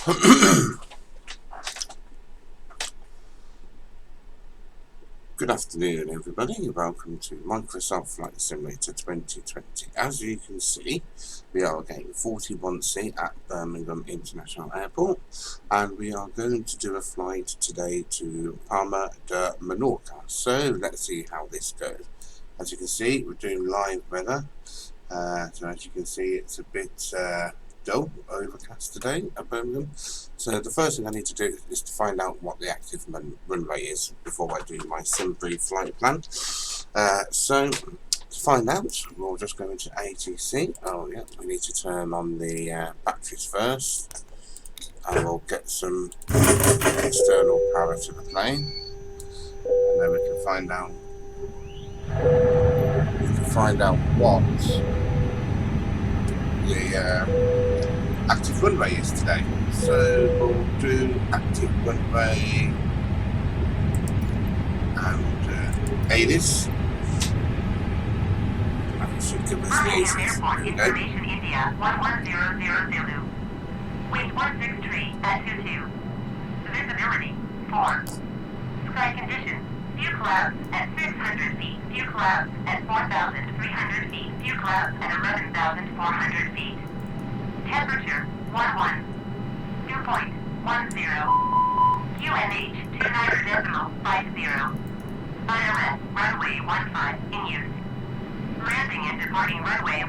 Good afternoon, everybody. Welcome to Microsoft Flight Simulator 2020. As you can see, we are getting 41C at Birmingham International Airport, and we are going to do a flight today to Palma De Mellorca. So let's see how this goes. As you can see, we're doing live weather. So as you can see, it's a bit dull, overcast today at Birmingham. So the first thing I need to do is to find out what the active runway is before I do my sim-brief flight plan. So to find out, we'll just go into ATC. Oh yeah, we need to turn on the batteries first, and we'll get some external power to the plane, and then we can find out what the active runway is today. So we'll do active runway and ADIS. That should give us the easiest. Information India 11000. Wind 163 at 22. Visibility 4. Sky conditions: few clouds at 600 feet, few clouds at 4,300 feet, few clouds at 11,400 feet. Temperature 11. 2.10. QNH 29.50. ILS runway 15 in use. Landing and departing runway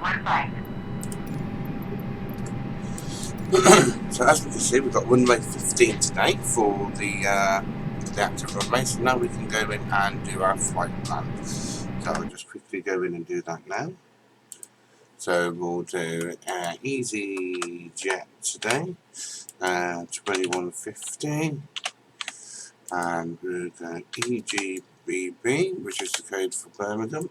15. So as we can see, we've got runway 15 today for the active runway. So now we can go in and do our flight plan. So I'll just quickly go in and do that now. So we'll do EasyJet today, 2150, and we'll go EGBB, which is the code for Birmingham,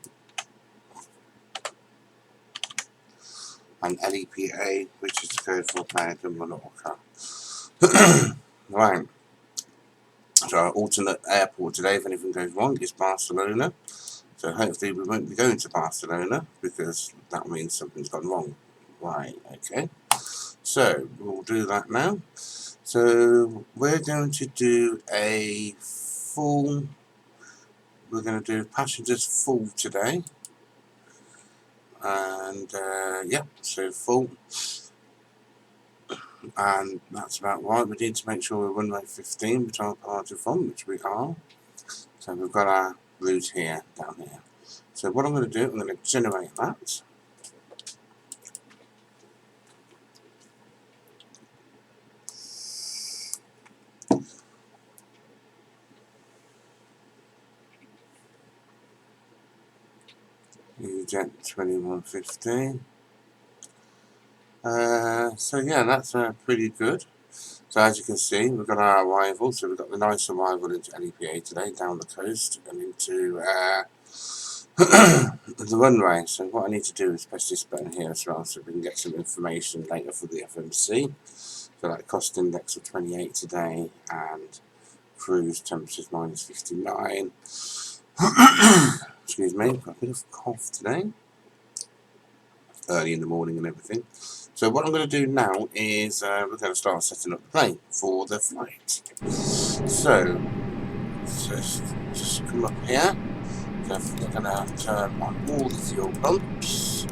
and LEPA, which is the code for Plama De Mellorca. Right. So our alternate airport today, if anything goes wrong, is Barcelona. So hopefully we won't be going to Barcelona, because that means something's gone wrong. Right, okay. So we'll do that now. So we're going to do a full, we're going to do passengers full today. And yeah, so full. And that's about right. We need to make sure we're runway 15, which I'm part of from, which we are. So we've got our route here, down here. So what I'm going to do, I'm going to generate that. EasyJet 2150. So yeah, that's pretty good. So as you can see, we've got our arrival. So we've got the nice arrival into LEPA today, down the coast and into the runway. So what I need to do is press this button here as well, so we can get some information later for the FMC. So like cost index of 28 today, and cruise temperatures -59. Excuse me, got a bit of a cough today, early in the morning and everything. So what I'm going to do now is we're going to start setting up the plane for the flight. So just come up here. So we're going to turn on all the fuel pumps.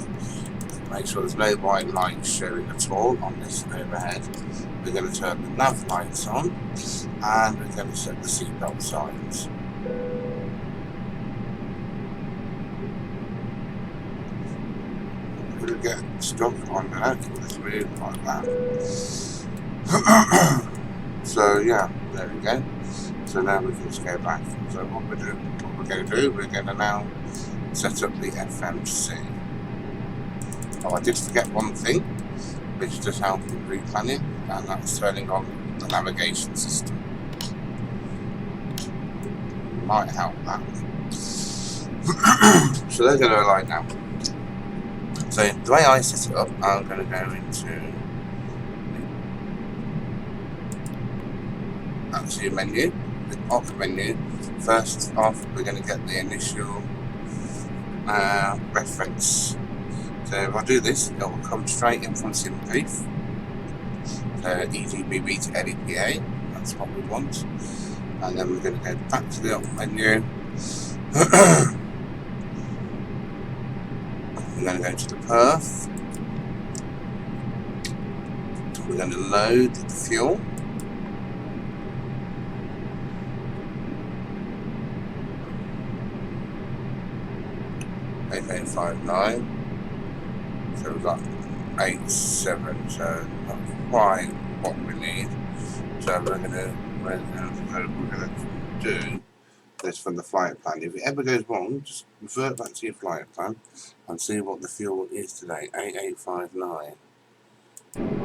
Make sure there's no white lights showing at all on this overhead. We're going to turn the nav lights on, and we're going to set the seatbelt signs. We're going to get stuck on that, let's move like that. So yeah, there we go. So now we can just go back. So what we're going to do, we're going to now set up the FMC. Oh, I did forget one thing, which does help in replanning, and that's turning on the navigation system. Might help that. So they're going to align now. So the way I set it up, I'm going to go into the menu, the op menu. First off, we're going to get the initial reference. So if I do this, it will come straight in from sim-brief. EGBB to LEPA, that's what we want. And then we're going to go back to the op menu. We're going to go to the Perth. We're going to load the fuel. $8,859. So we've got 87, so not quite what we need. So we're going to do this from the flight plan. If it ever goes wrong, just revert back to your flight plan and see what the fuel is today. 8859.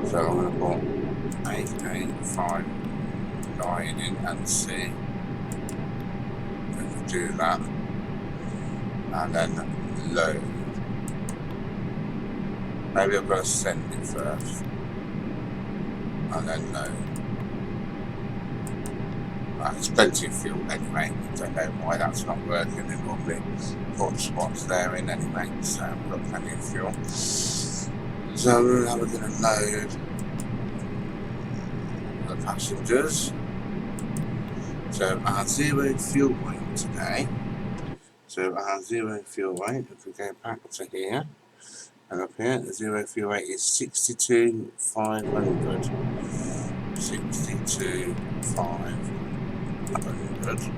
So I'm going to put 8859 in and see if we do that, and then load. Maybe I've got to send it first and then load. It's plenty of fuel anyway. I don't know why that's not working. It normally puts what's there in anyway, so we've got plenty of fuel. So now we're going to load the passengers. So our zero fuel weight today. So our zero fuel weight, if we go back to here and up here, the zero fuel weight is 62,500. 62,500.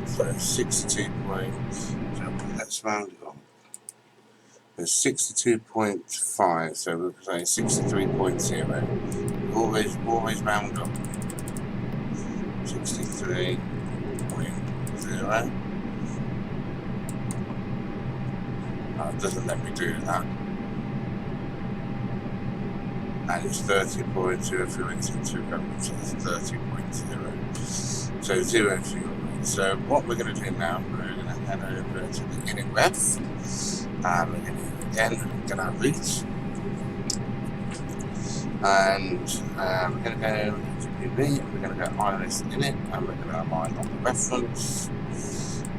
So 62 point, so let's round it up. There's 62.5, so we'll say 63.0. Always round up. 63.0. It doesn't let me do that. And it's 30.0 if we went into government, so it's 30.0. So zero fuel. So what we're going to do now, we're going to head over to the init ref, and we're going to again get our route, and we're going to go to EGBB, we're going to go iris init, and we're going to align on the reference,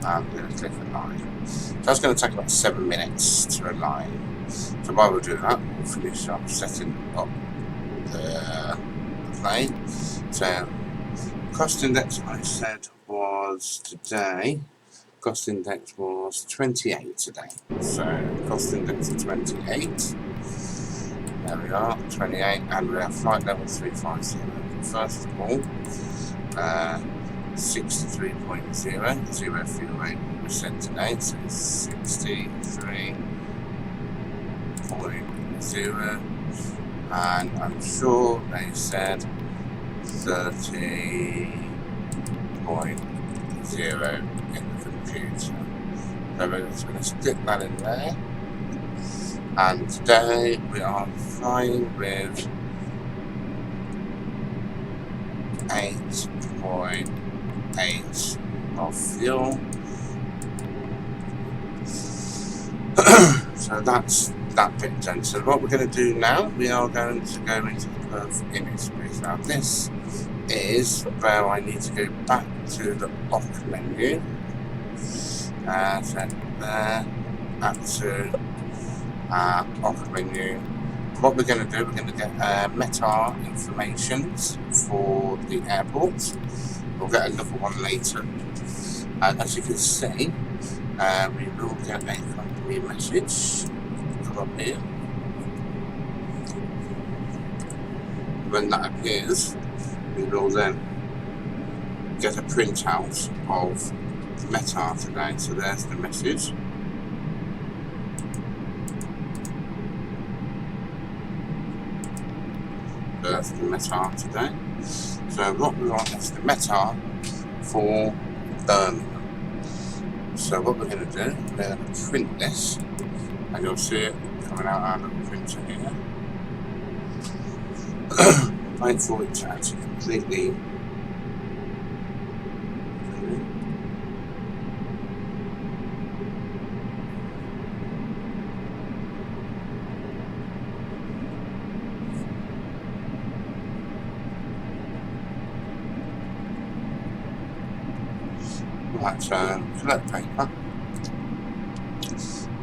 and we're going to click align. So that's going to take about 7 minutes to align. So while we're doing that, we'll finish up setting up the plane. So cost index, I said, was today. Cost index was 28 today. So cost index of 28. There we are, 28, and we're at flight level 350. First of all, 63.0, zero fuel rate we set today, so 63.0, and I'm sure they said 30.0 in the computer. So we're just going to stick that in there. And today we are flying with 8.8 of fuel. So that's that bit done. So what we're going to do now, we are going to go into the Perth image space. Now this is where I need to go back to the op menu. So there, back to op menu. What we're going to do, we're going to get METAR information for the airport. We'll get another one later. As you can see, we will get a company message. Come up here. When that appears, we will then get a printout of METAR today. So there's the message. That's the METAR today. So what we want is the METAR for Birmingham. So what we're going to do, we're going to print this, and you'll see it coming out our little printer here. Wait for it to actually completely. Right, so collect paper.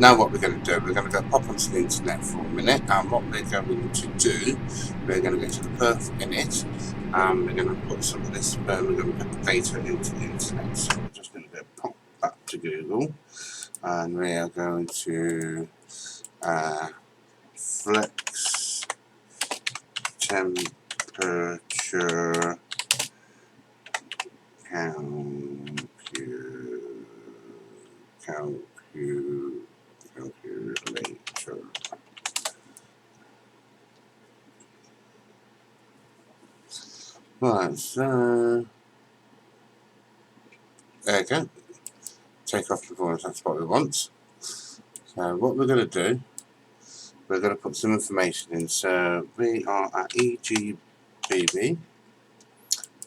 Now what we're going to do, we're going to go pop onto the internet for a minute, and what we're going to do, we're going to go to the Perth in it, and we're going to put some of this Birmingham data into the internet. So we're just going to go pop back to Google, and we are going to flex temperature calculator. Right, so there you go. Take off performance, that's what we want. So what we're going to do, we're going to put some information in. So we are at EGBB.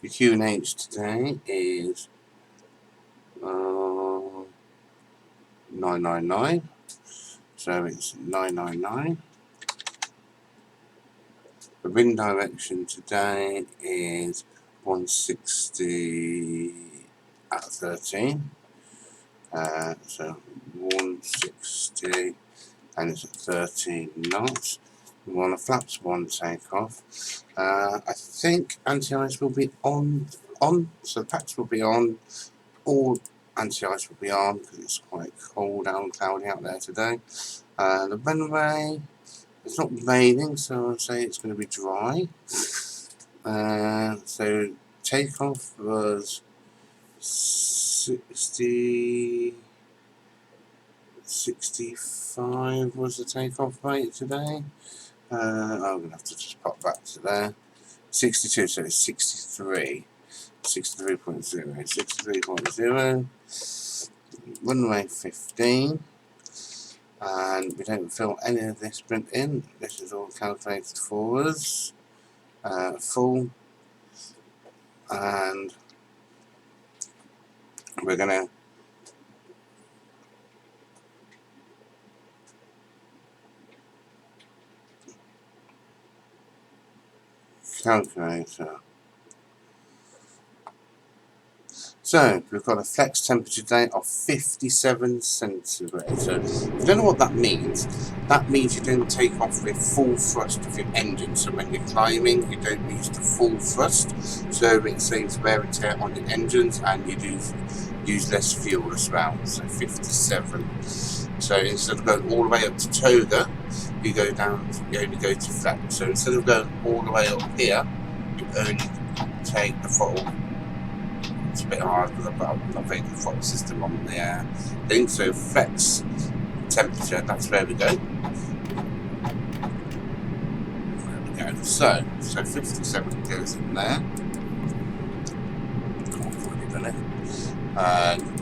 The QNH today is 999. So it's 999. The wind direction today is 160 at 13. So 160, and it's at 13 knots. We want a flaps 1 takeoff. I think anti-ice will be on, so the packs will be on. All anti-ice will be on because it's quite cold and cloudy out there today. The runway, it's not raining, so I'll say it's going to be dry. So takeoff was 65 was the takeoff rate today. I'm going to have to just pop back to there. 62, so it's 63. 63.0. 63.0. Runway 15. And we don't fill any of this print in. This is all calculated for us. Full. And we're going to calculator. So we've got a flex temperature today of 57 centigrade. So if you don't know what that means you don't take off with full thrust of your engine. So when you're climbing, you don't use the full thrust. So it saves wear and tear on your engines, and you do use less fuel as well. So 57. So instead of going all the way up to Toga, you go down. You only go to flex. So instead of going all the way up here, you only take the throttle. It's a bit hard because I've got a very good throttle system on the thing. So flex temperature, that's where we go. There we go. So 57 goes in there. I've already done it.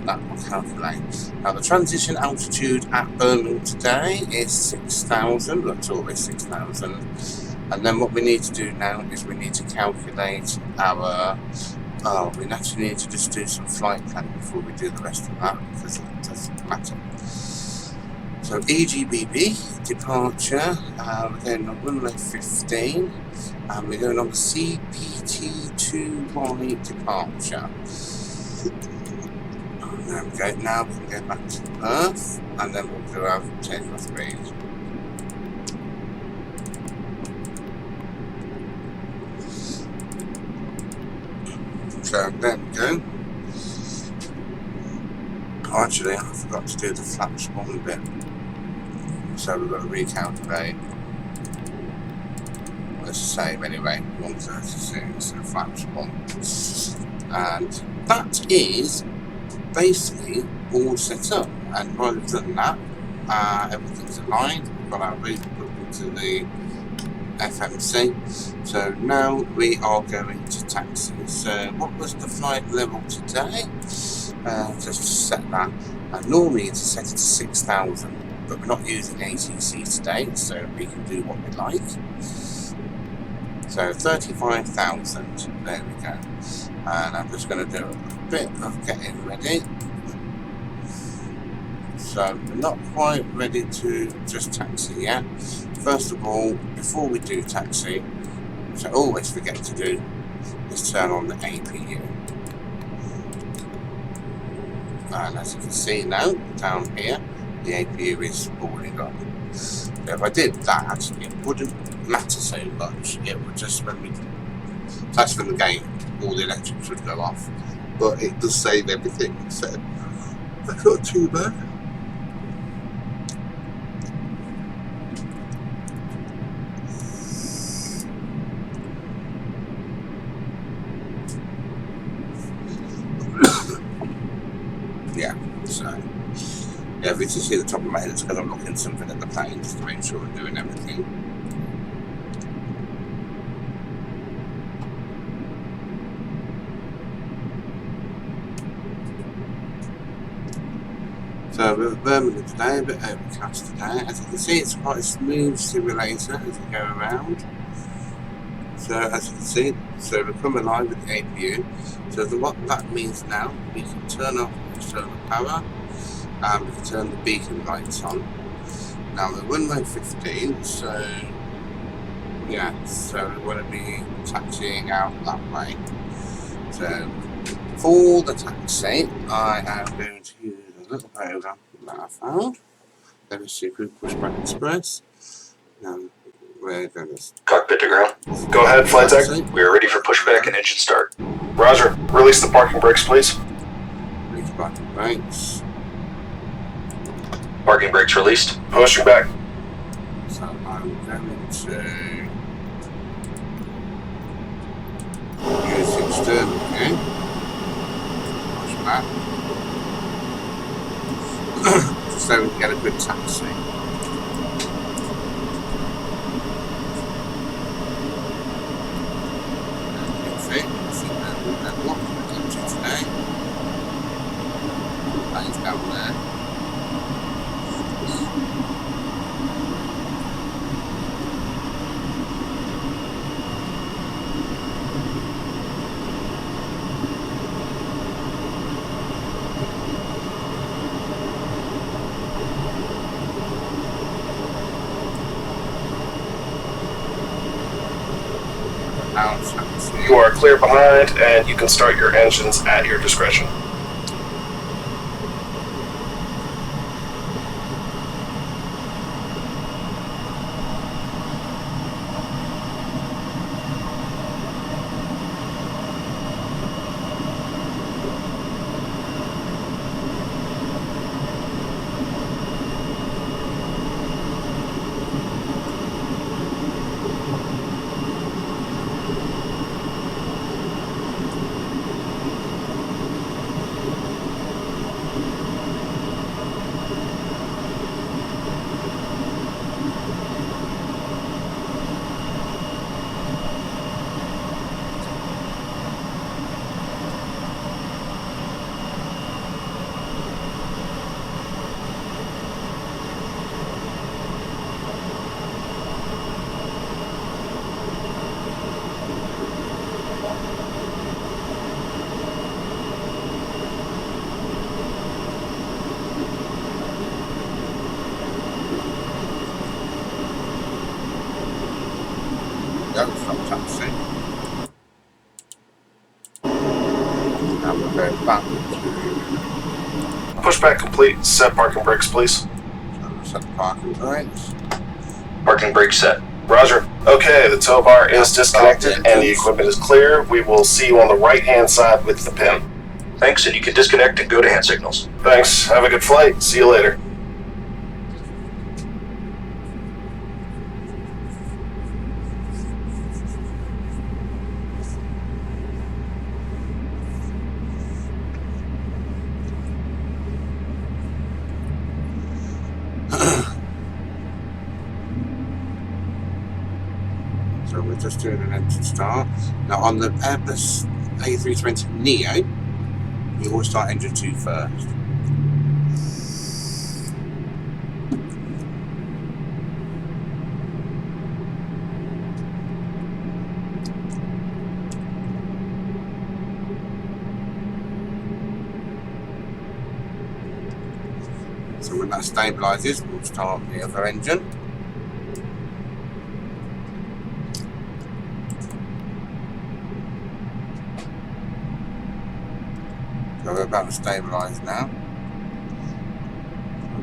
That will calculate. Now the transition altitude at Birmingham today is 6,000. That's always 6,000. And then what we need to do now is we need to calculate our. We actually need to just do some flight planning before we do the rest of that, because it doesn't matter. So EGBB departure, we're going on runway 15, and we're going on the CPT2Y departure. There we go. Now we can go back to Perth, and then we'll do our takeoff speed. So there we go. Oh, actually, I forgot to do the flaps 1 bit. So we've got to recalculate. Let's save anyway. 136, so flaps 1. And that is basically all set up. And while we've done that, everything's aligned. We've got our route booked into the FMC. So now we are going to taxi. So what was the flight level today? Just to set that. Normally it's set it to 6,000, but we're not using ATC today, so we can do what we like. So 35,000. There we go. And I'm just going to do a bit of getting ready. So we're not quite ready to just taxi yet. First of all, before we do taxi, which I always forget to do, is turn on the APU. And as you can see now, down here, the APU is falling on. If I did that, it wouldn't matter so much. It would just, when we touch them again, all the electrics would go off. But it does save everything, so that's not too bad. Yeah, so yeah, if you just see the top of my head, it's because I'm looking something at the plane just to make sure I'm doing everything. So we're at Birmingham today, a bit overcast today. As you can see, it's quite a smooth simulator as you go around. So as you can see, so we're coming live with the APU. So what that means now, we can turn off external power and we can turn the beacon lights on. Now we're runway 15, so yeah, so we want to be taxiing out that way. So for the taxi, I am going to use a little program that I found. Let me see if we push back express. Now we're going to cockpit to ground. Go ahead, flight deck. We are ready for pushback and engine start. Roger. Release the parking brakes, please. Release parking brakes. Parking brakes released. Pushing back. So I'm going to use external again. Push back. So we can get a good taxi. Today. Plane's down there. You are clear behind, and you can start your engines at your discretion. That was fantastic. Now we're going back to Pushback complete. Set parking brakes, please. set the parking brakes. Parking brakes set. Roger. Okay, the tow bar is disconnected and the equipment is clear. We will see you on the right-hand side with the pin. Thanks, and you can disconnect and go to hand signals. Thanks. Have a good flight. See you later. So we're just doing an engine start. Now on the Airbus A320neo, we always start engine 2 first. So when that stabilises, we'll start the other engine. So we're about to stabilise now.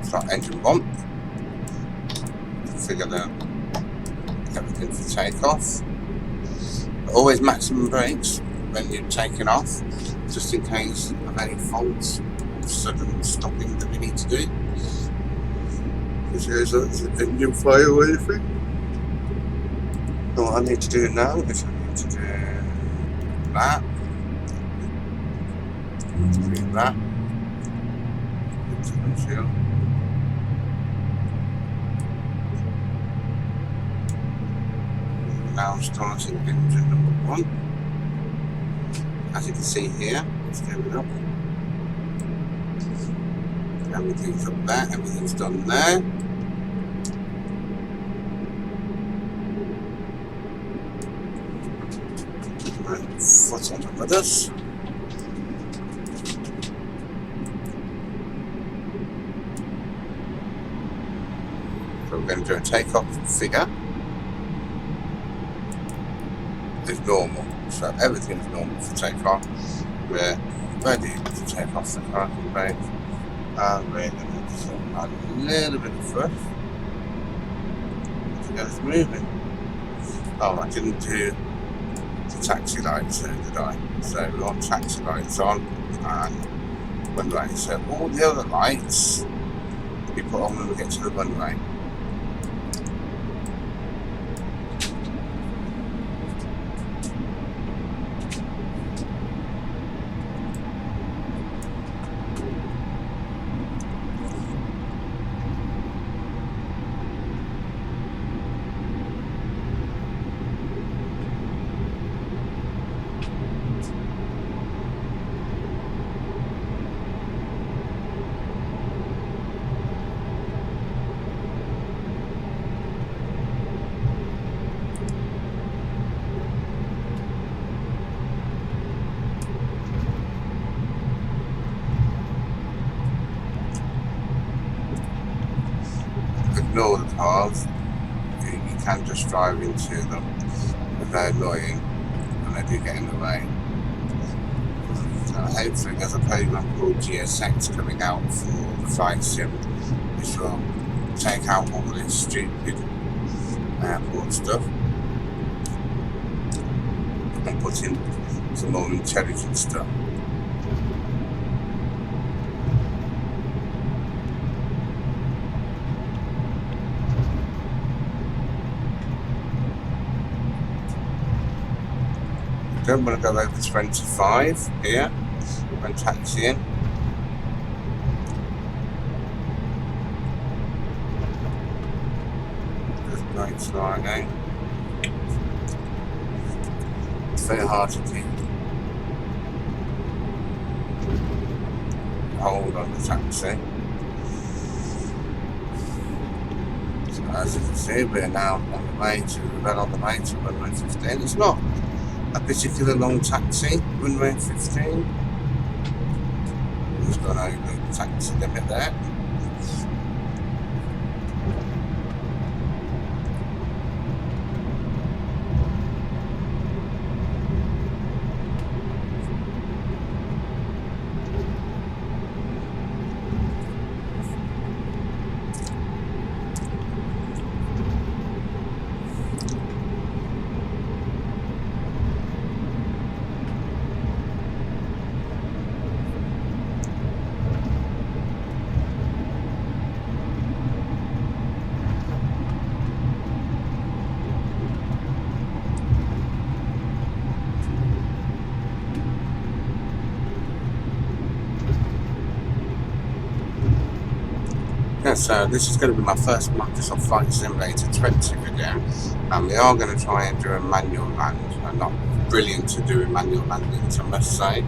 start engine 1, configure everything for takeoff. Always maximum brakes when you're taking off, just in case of any faults or sudden stopping that we need to do. Because there's an engine fire or anything. So what I need to do now is I need to do that. Do that. Into the windshield. Now starting engine number 1. As you can see here, it's going up. Everything's up there, everything's done there. Right, foot on the rudders. So we're going to do a takeoff figure. Is normal, so everything's normal for takeoff. We're ready to take off the parking brake, and we're going to do a little bit of thrust to get us moving. Oh, I didn't do the taxi lights, did I? So we want taxi lights on and runway. So all the other lights we put on when we get to the runway. Ignore the cars, you can just drive into them, but they're annoying and they do get in the way. So hopefully there's a program called GSX coming out for the flight sim, which will take out all this stupid airport stuff and put in some more intelligent stuff. Don't want to go over 25 here when taxiing. Just brake sliding. It's very hard to keep hold on the taxi. So as you can see, we're now on the way to runway 15. It's not a particular long taxi, runway 15. Just gone over the taxi limit there. So this is going to be my first Microsoft Flight Simulator 20 video, and we are going to try and do a manual land. I'm not brilliant to do manual landings, I must say,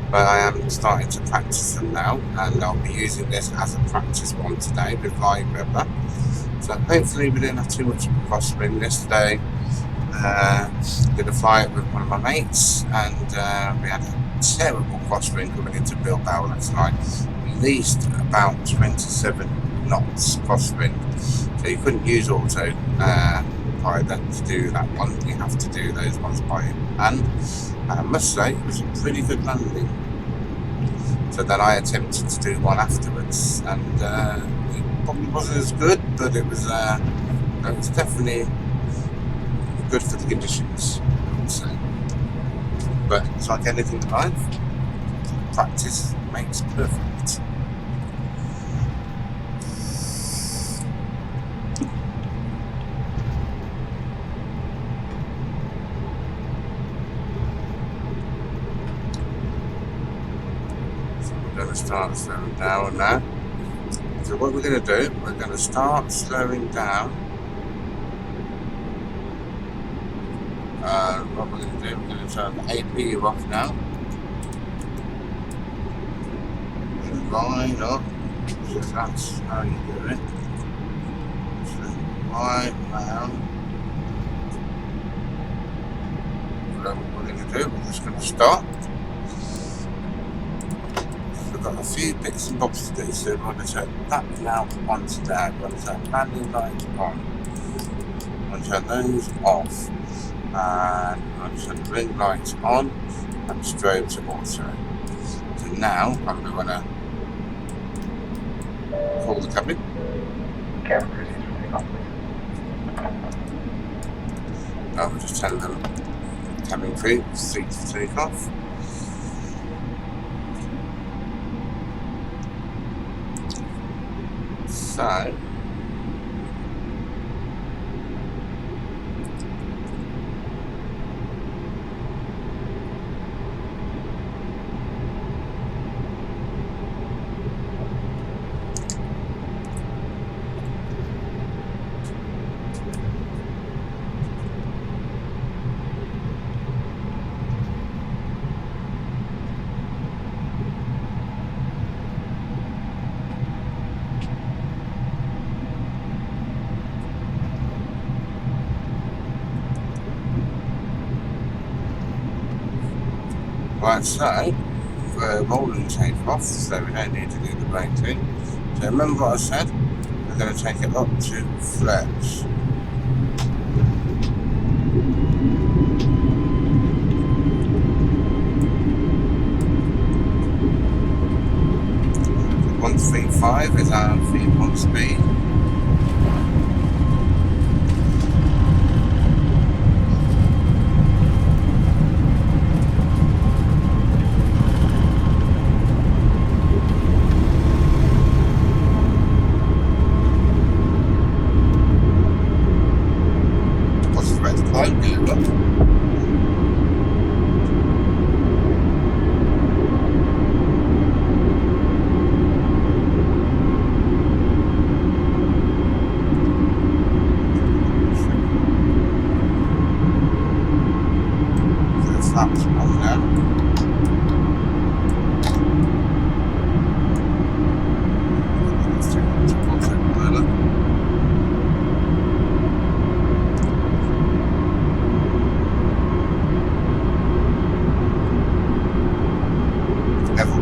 but I am starting to practice them now, and I'll be using this as a practice one today with LEPA. So hopefully we didn't have too much of a crosswind this day. Did a flight with one of my mates, and we had a terrible crosswind coming into Bilbao last night, at least about 27 knots crosswind, so you couldn't use auto pilot to do that one. You have to do those ones by hand, and I must say it was a pretty good landing. So then I attempted to do one afterwards, and it Probably wasn't as good, but it was definitely good for the conditions, I would say. But it's like anything in life, practice makes perfect. So we're going to start slowing down now. So what we're going to do, we're going to start slowing down. What we're going to do, we're going to turn the AP off now. We're going to line up, so that's how you do it. So right round. So what we're going to do, we're just going to stop. We've got a few bits and bobs to do, so we're going to turn that now onto there. We're going to turn landing lights on. We're going to turn those off. And I'm going to turn the ring lights on and strobe to auto. So now I'm going to call the cabin. I will just tell them cabin crew, seats to take off. So right, so we're rolling tape off, so we don't need to do the brake thing. So remember what I said? We're going to take it up to flex. So 135 is our viewpoint speed.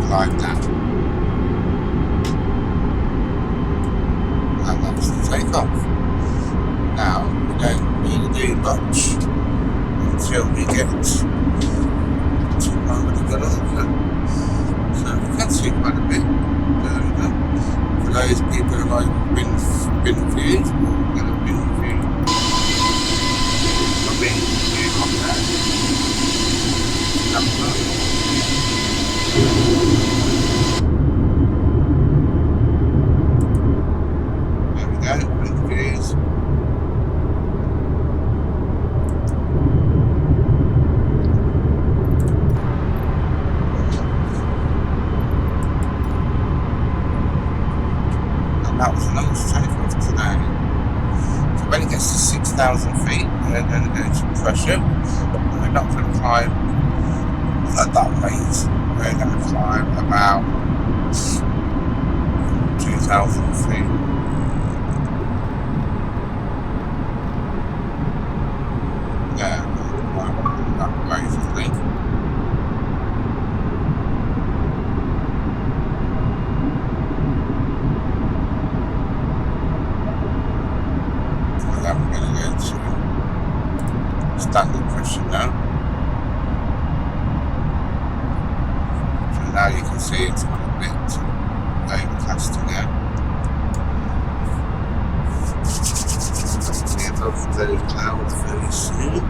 Like that. And that's the takeoff. Now, we don't need to do much until we get to Palma De Mellorca. So we can see quite a bit. For those people who like bin views, we're going to bin view. We'll bin view on there. That was a nice takeoff today. So when it gets to 6,000 feet, we're going to go to pressure. We're not going to climb at that rate. We're going to climb about 2,000 feet. Yeah, we're going to climb at that rate, I think. Standard pressure now. So now you can see it's got a bit overcasting there. of those clouds very soon.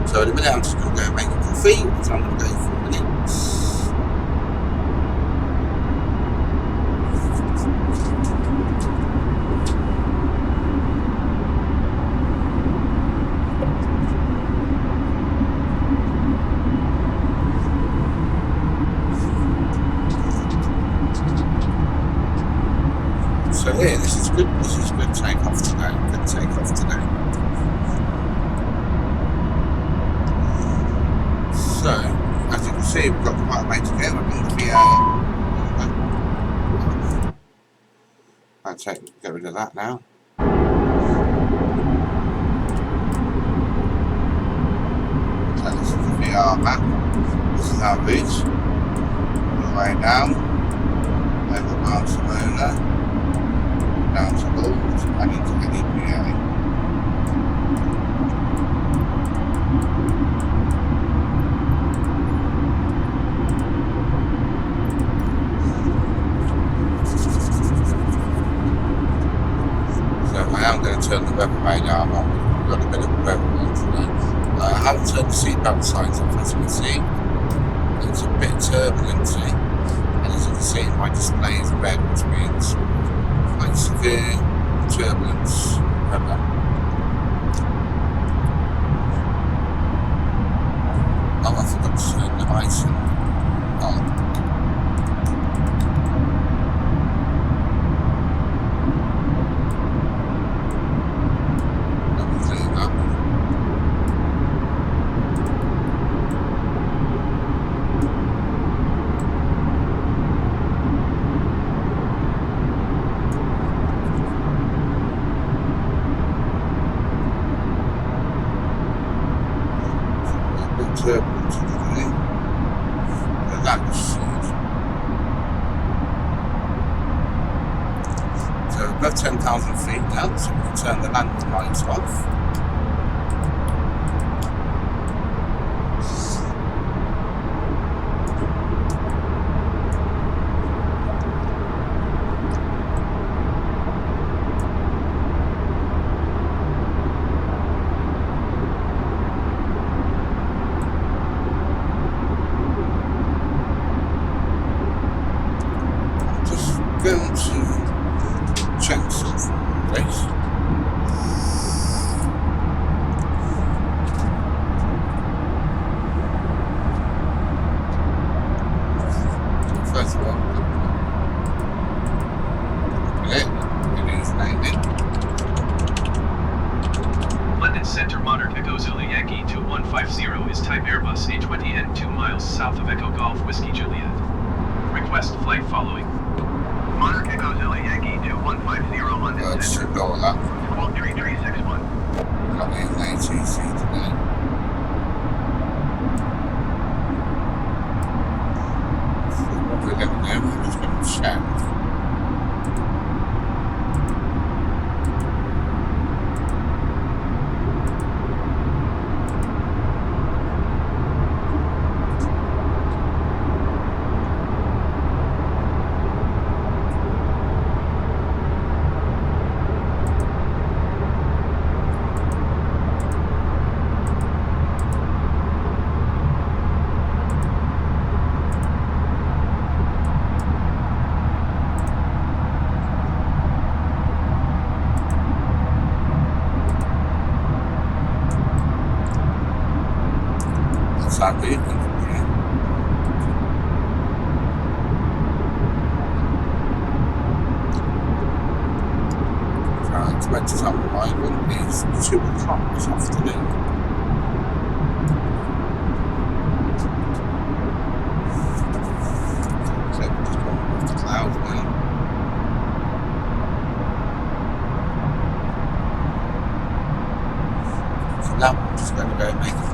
So in a minute I'm just going to go and make a coffee, so I'm going to go for a minute. So yeah, this is good takeoff today, good takeoff today. So, as you can see, we've got the right way to go. I'm going to be I'll get rid of that now. So this is the VR map. This is our route. All the way down, over Barcelona, down to Lourdes, and into LEPA. I am going to turn the weather radar on. We've got a bit of a weather warning today. I haven't turned the seatbelt signs off, as you can see. It's a bit turbulent, and as you can see, my display is red, which means quite severe turbulence weather. Oh, I forgot to turn the icing on. Turbulence today, but that's so above 10,000 feet now, so we can turn the landing lights off. Going to check something, please. First of all, it is landing. London Center Monarch Echo Zulu Yankee 2150 is type Airbus A20 and 2 miles south of Echo Golf Whiskey Juliet. Request flight following. Monarch Echo Zulu Yankee 2150 London Center. Should go on that. Squawk 3361. Got the ATC today. So what we're going to do, we're just going to check. Sadly, I expect to have arrival is 2 o'clock this afternoon. So just going with the clouds now. So now I'm just going to go and make a coffee.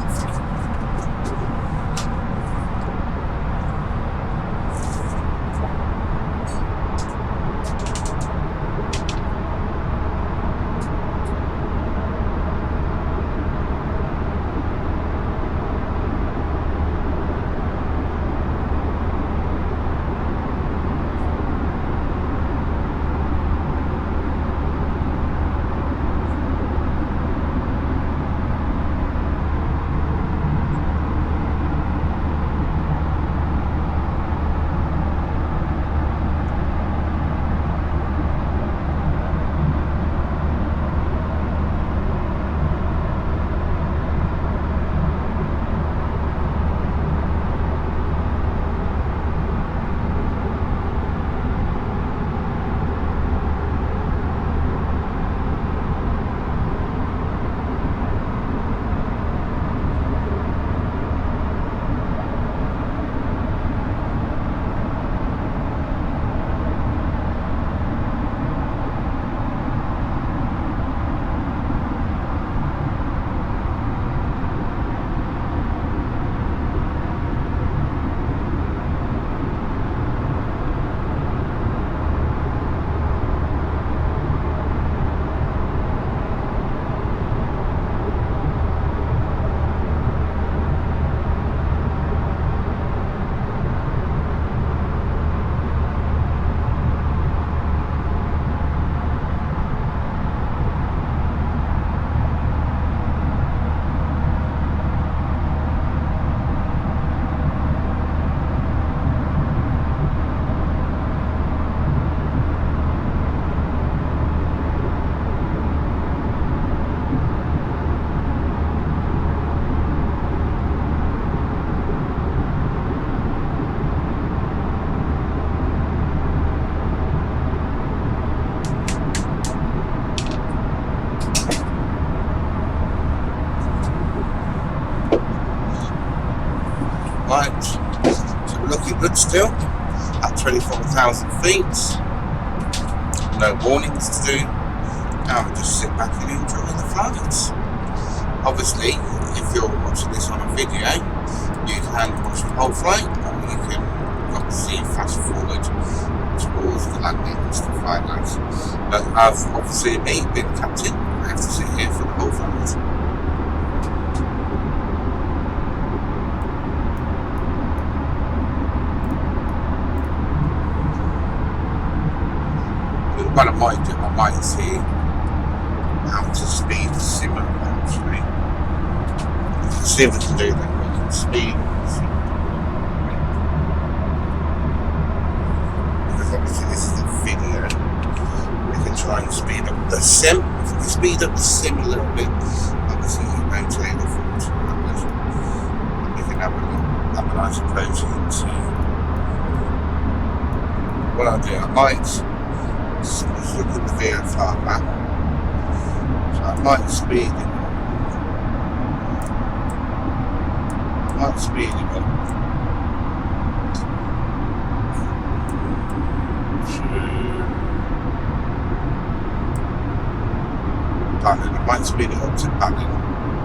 Right, so we're looking good still at 24,000 feet. No warnings to do. Now we just sit back and enjoy the flight. Obviously, if you're watching this on a video, you can watch the whole flight, or you can obviously fast forward towards the landing and stuff like that. But I've obviously been captain, I have to sit here for the whole flight. What I might do, I might see how to speed similar actually. See if we can do that. Speed. Because obviously this is a video. We can try and speed up the sim. If we can speed up the sim a little bit, obviously you rotate the foot forward. And we can have a nice approach into what I'll do. I might look at the VFR map. So I might speed it up. Might speed it up to Bannon. I might speed it up to Bannon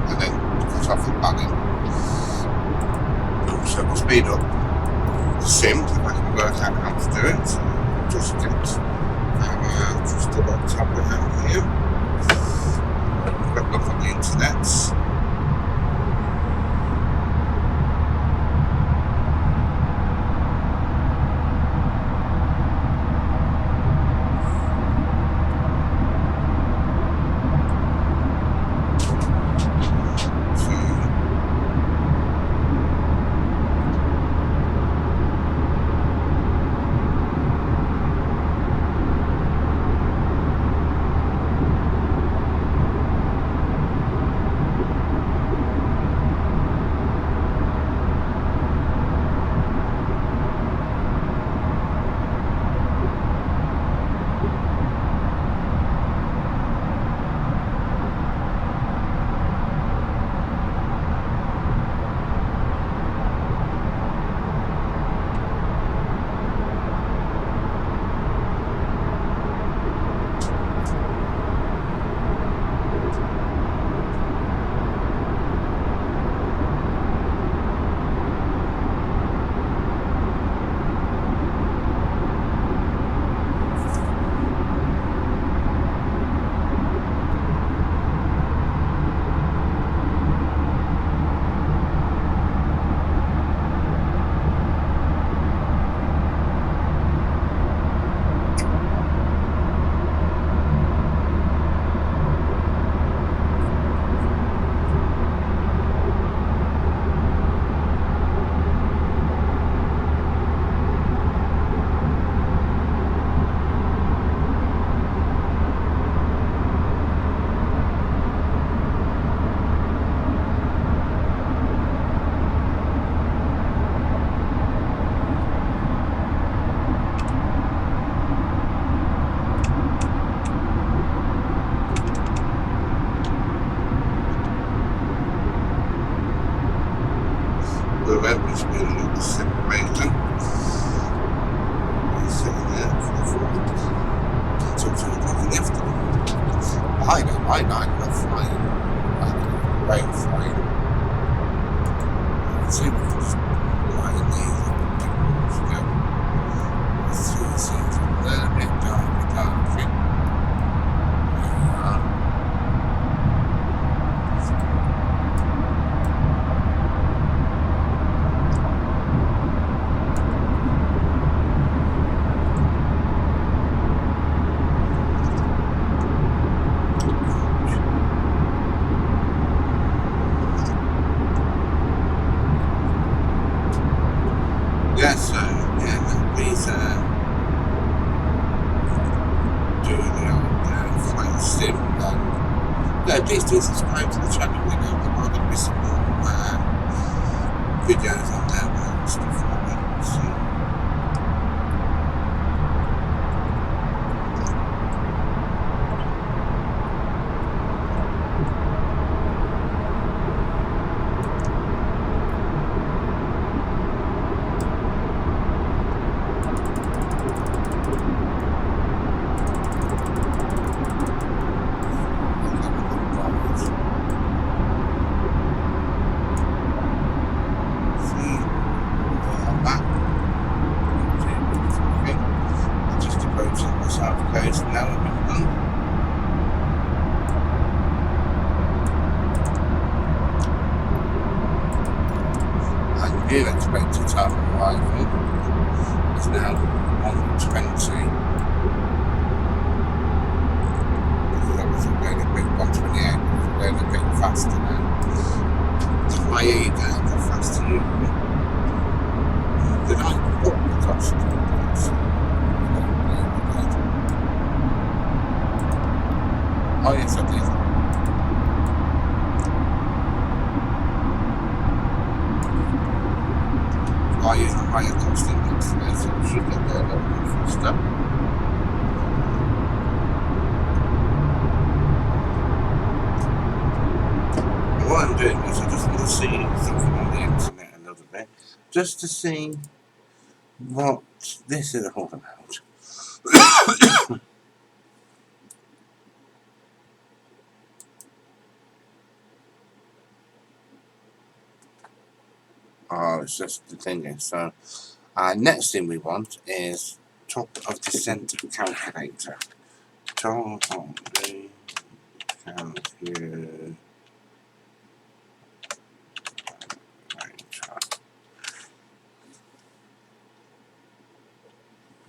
and then cut off at Bannon. So we'll speed up the sim if I can work out how to do it. So just get just about top it out here. Quick look on the internet. the weapons building is separated. So to the left. I don't mind, I'm flying. I'm right flying. Let's see if we can just line these up. Let's see it's a little bit dark. Yeah, so yeah, please do the old flight sim. Yeah, please do subscribe to the channel. You know, there are going to be some more videos on there and stuff like that. So. New expected time of arrival is now 1:20. Because I was going a bit 1:28, I'm going a bit faster now. The higher you go, the faster you go. Did I put the cost? Oh yes, I did. I use a higher cost index today, so we should get there a little bit faster. What I'm doing is I just want to see something on the internet a little bit, just to see what this is all about. Oh, it's just the thing is, so next thing we want is top of descent calculator. Top of the calculator.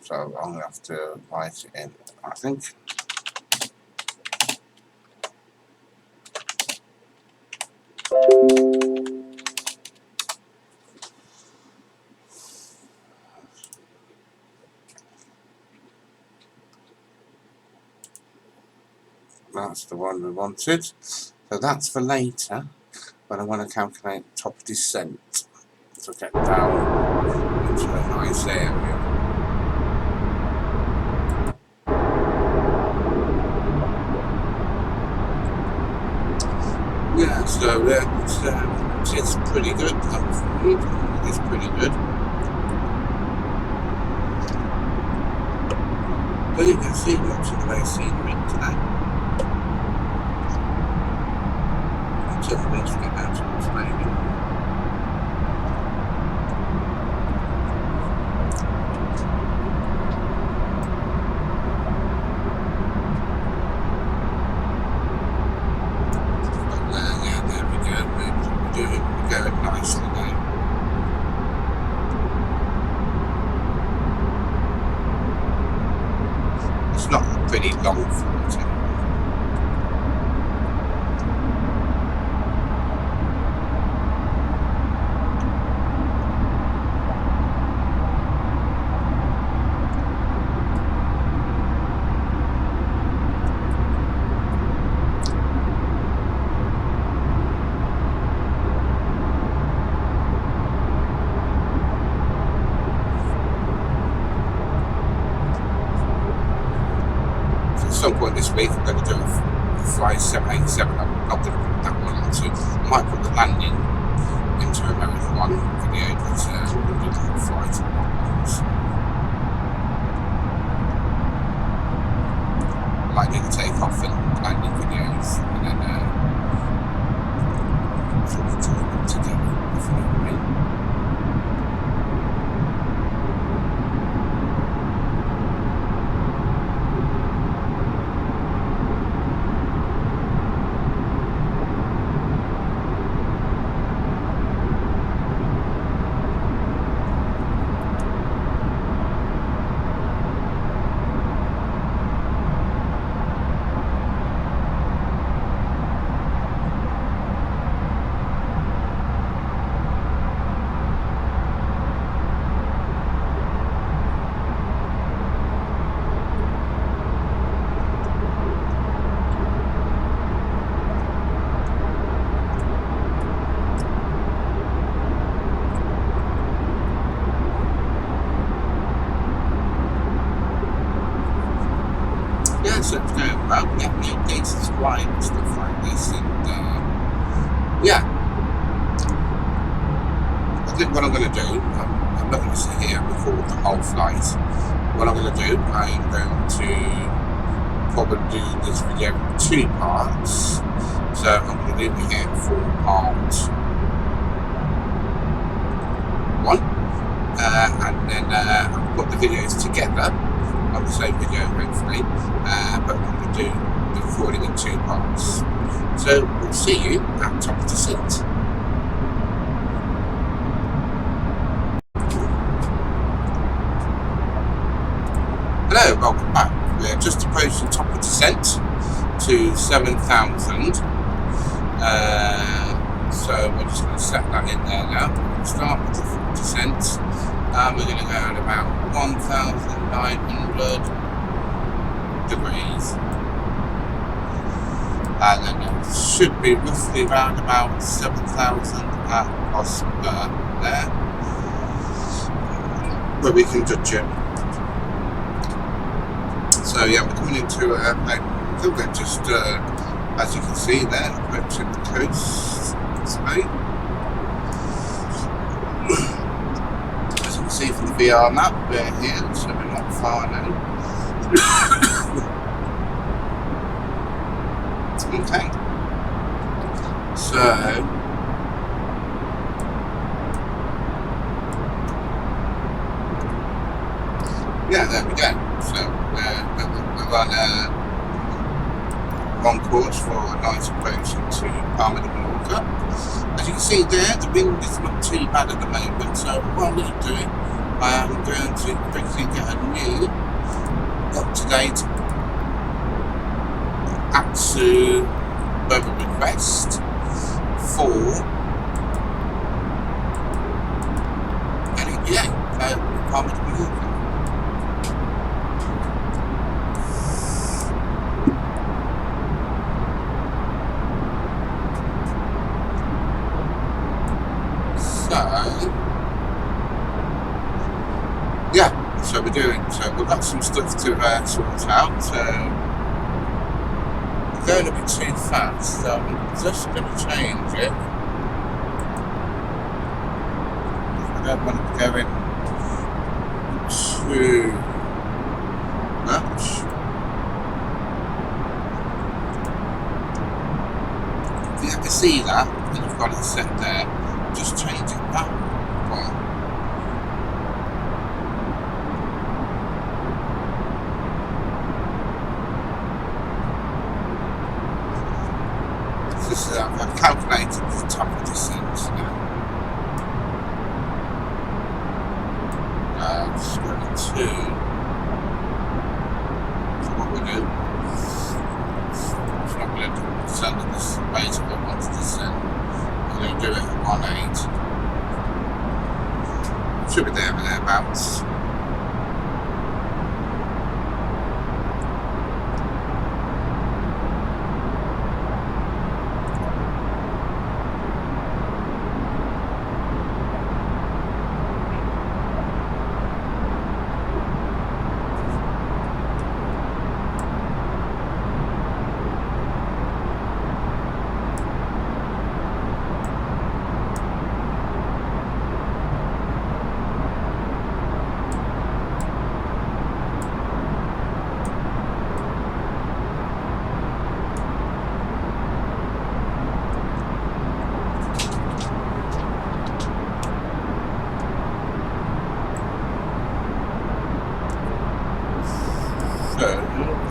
So I'm going to have to write it in, I think. That's the one we wanted. So that's for later, but I want to calculate top descent to get down into a nice area. Yeah, so it's pretty good, I'm afraid. It's pretty good. But you can see lots of great scenery today. Until we get out to this maybe. Pretty long flight anyway. At some point this week I'm going to do a flight 787. I'm not going to put that one onto. I might put the landing into America one video, but we're going to do the whole flight on that one. So I might do the takeoff and landing videos and then sort of join them together, if you know what I mean. So it's going well, getting new dates to fly and stuff like this, and yeah. I think what I'm going to do, I'm not going to sit here and record the whole flight. What I'm going to do, I'm going to probably do this video in 2 parts. So I'm going to leave it here for part 1, and then I'll put the videos together on the same video hopefully, but I'm going to do the recording in 2 parts. So we'll see you at top of descent. Hello, welcome back. We're just approaching top of descent to 7,000. So we're just going to set that in there now. We're going to start with the descent. We're going to go at about 1,900 degrees. And then it should be roughly around about 7,000 at Oscar there, where we can judge it. So yeah, we're coming into a little bit just, as you can see there, approaching the coast of Spain. As you can see from the VR map, we're here, so we're not far now. Okay. So yeah, there we go. So we're on course for a nice approach into Plama De Mellorca. As you can see there, the wind is not too bad at the moment, so what I'm going to do, I am going to quickly get a new up-to-date AXU weather request for LEPA, Palma De Mellorca. Yeah, so we're doing. So we've got some stuff to sort out. So we're going a bit too fast. So I'm just going to change it. I don't want to be going too much. If you have to see that, and you've got it set there, just change it back one. This is I've calculated the top of distance now. Just going to. So what we do? So I'm going to descend at this basically once descend. We're going to do it at 1.8. Should be there or thereabouts.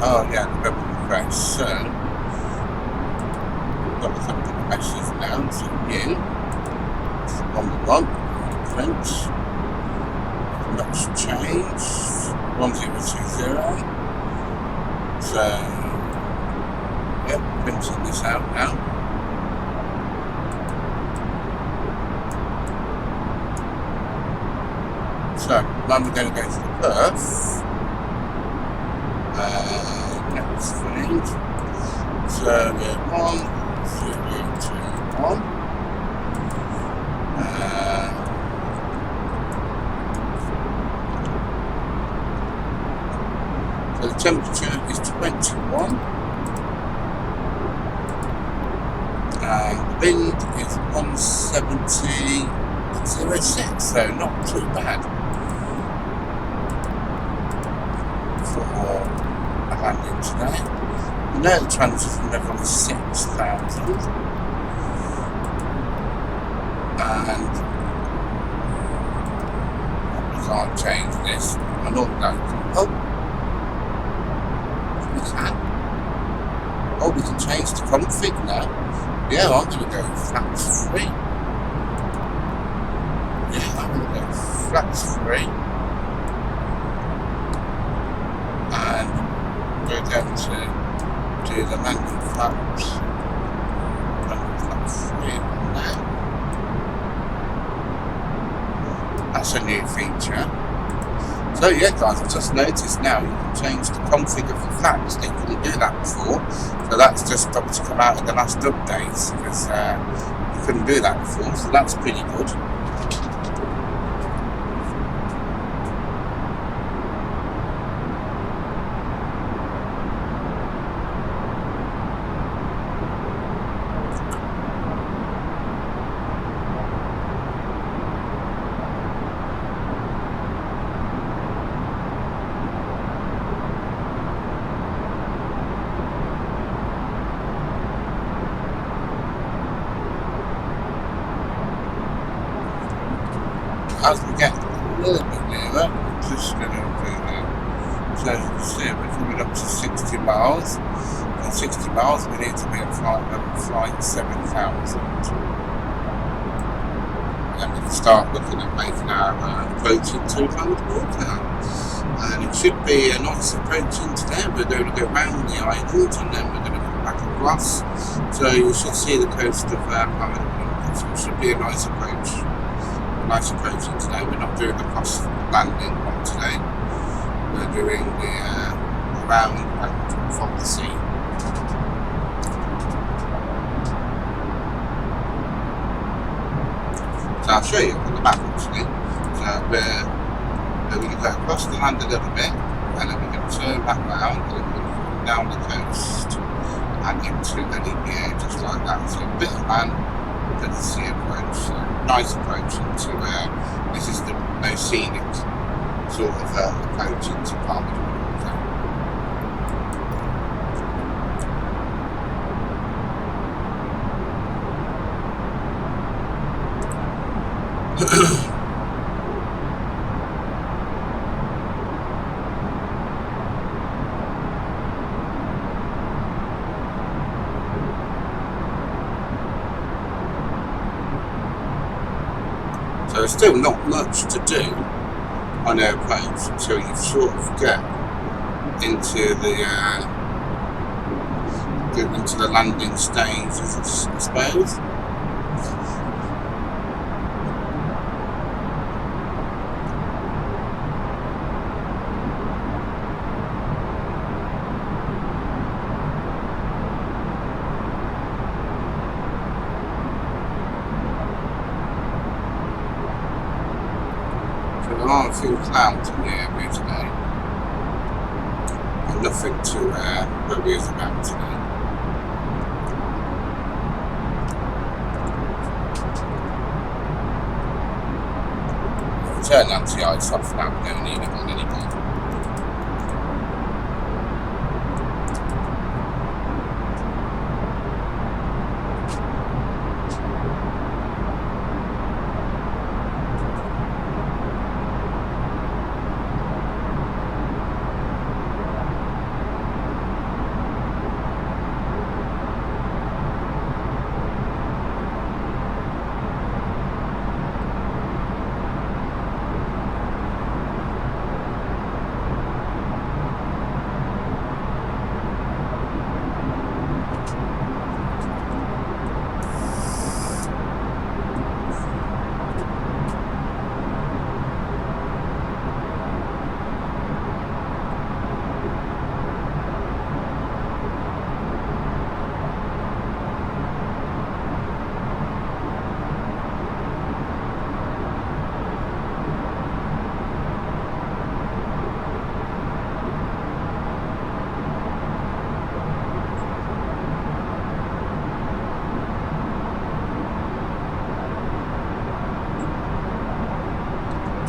Oh yeah, the weather crash. So we've got a couple of crashes now. So new 111 French, much change 1020. So yep, printing this out now. So now we're going to go to the Perth. Next thing. So we're 1021. So the temperature is 21. And the wind is 170.06, so not too bad for a landing today. We know the transition level is 6,000. And we can't change this. I know that. Oh, we can. Oh, we can change the config now. Yeah, I'm going to go flaps free. Yeah, I'm going to go flaps free. go down to do the landing flaps. Landing flap 3 on there. That's a new feature. So yeah guys, I've just noticed now you can change the config of the flaps. They couldn't do that before. So that's just obviously come out of the last updates, because you couldn't do that before, so that's pretty good. As we get a little bit nearer, I'm just going to do that. So as you can see, we're coming up to 60 miles. At 60 miles, we need to be at flight level flight 7,000. Then we can start looking at making our approaching to Mallorca. And it should be a nice approaching today. We're going to go round the island and then we're going to come back across. So you should see the coast of Plama De Mellorca. So it should be a nice approach. Nice approaching today. We're not doing the cross landing one today. We're doing the around and from the sea. So I'll show you on the map actually. So we're going to go across the land a little bit, and then we're going to turn back round, and then we're going to come down the coast and into the LEPA just like that. So a bit of land. The sea approach, so nice approach into this is the most scenic sort of approach into Palma De Mellorca. So there's still not much to do on airplanes until you sort of get into the landing stages, I suppose. There are a few clouds in the area today, but nothing to worry us about today. We'll turn anti-ice off now, we don't need it on anymore.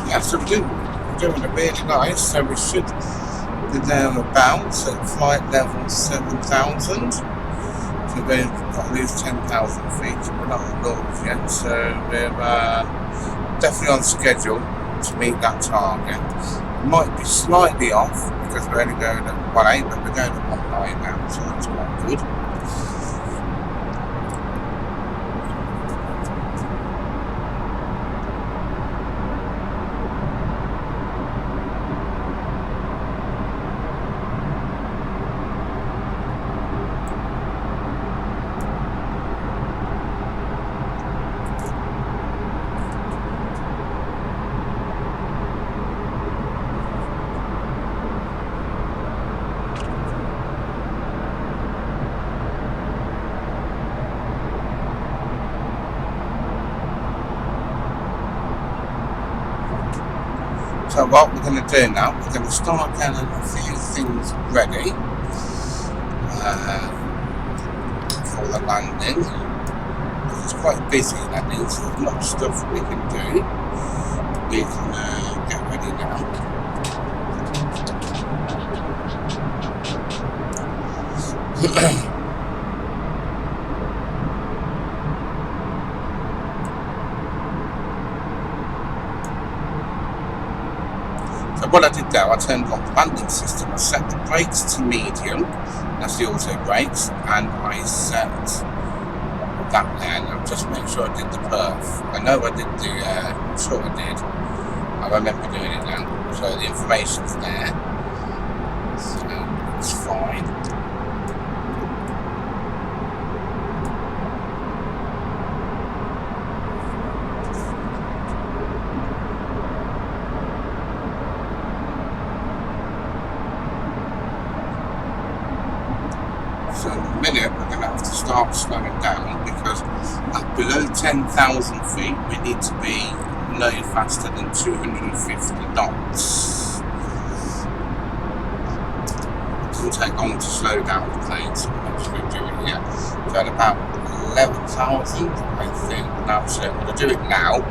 Yeah, so we're doing it really nice, so we should be there about at flight level 7,000. So we've got at least 10,000 feet, and we're not at North yet, so we're definitely on schedule to meet that target. We might be slightly off because we're only going at 1.8, but we're going at 1.9 now, so that's quite good. So what we're going to do now, we're going to start getting a few things ready for the landing. It's quite busy landing, so there's much stuff we can do. We can get ready now. So what I did there, I turned on the landing system. I set the brakes to medium, that's the auto brakes, and I set that there. Now just make sure I did the perf. I know I did the, I'm sure I did. I remember doing it now. So the information's there. So it's fine. So in a minute we're going to have to start slowing down because at below 10,000 feet we need to be no faster than 250 knots. It doesn't take long to slow down the plane, so I'm actually doing it here. So at about 11,000 I think. Now so I'm going to do it now.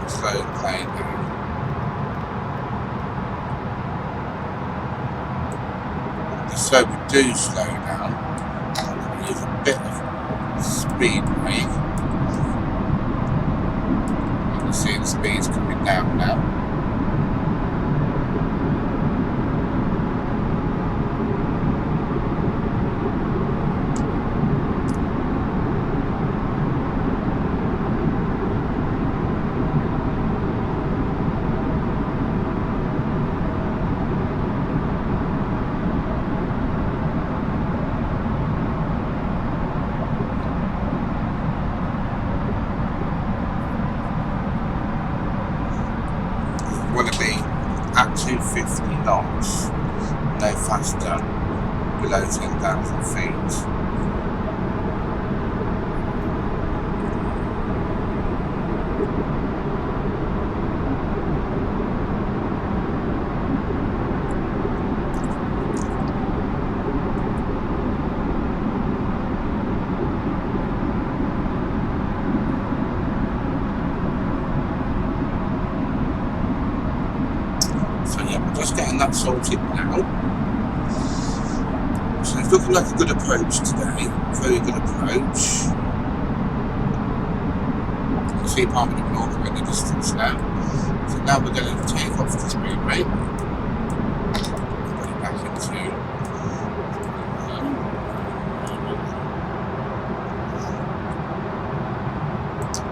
Slow the plane down. Just so we do slow down, I'm going to use a bit of speed brake. You can see the speed's coming down now. Want to be at 250 knots, no faster, below 10,000 feet. Just getting that sorted now. So it's looking like a good approach today. Very good approach. You can see Palma De Mellorca in the distance now. So now we're going to take off the speed brake. Put it back into.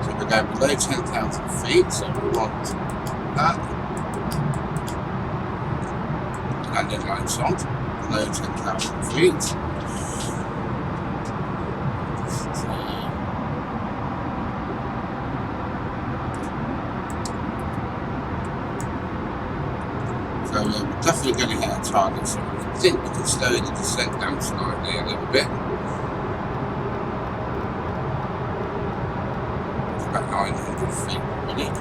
So we're going below 10,000 feet. So we want that. Landing lights on, below 10,000 feet. So we're definitely going to hit our target, so I think we can slow the descent down slightly a little bit. It's about 900 feet per minute.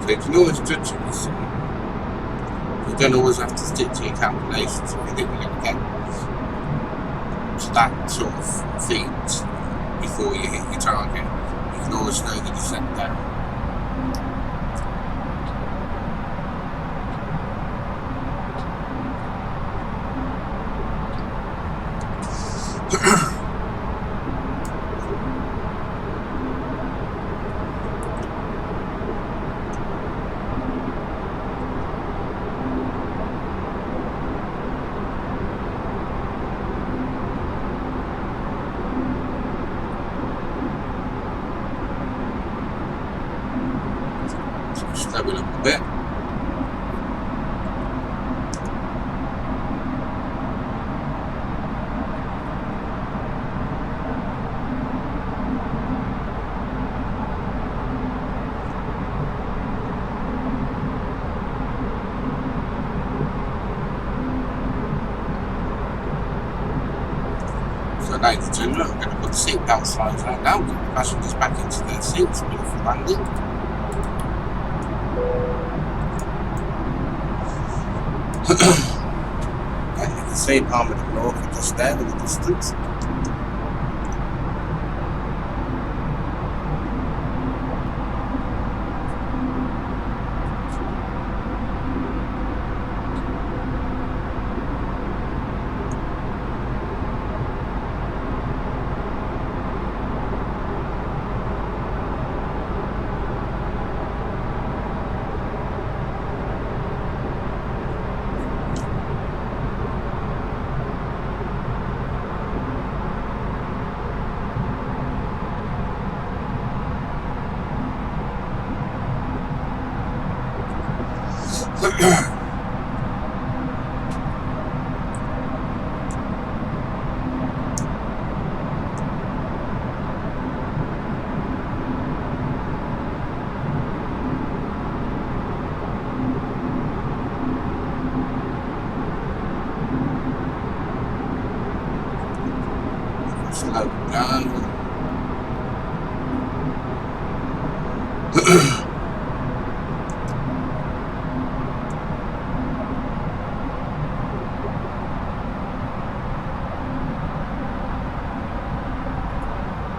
So you can always judge this. You don't always have to stick to your calculations if you think you're going to get to that sort of feet before you hit your target. You can always slow the descent down. Level up a bit. So ladies and gentlemen, I'm going to put the seatbelt signs right now, get the passengers back into their seats, ready for landing. And you can see Palma De Mellorca just there in the distance. Slow down.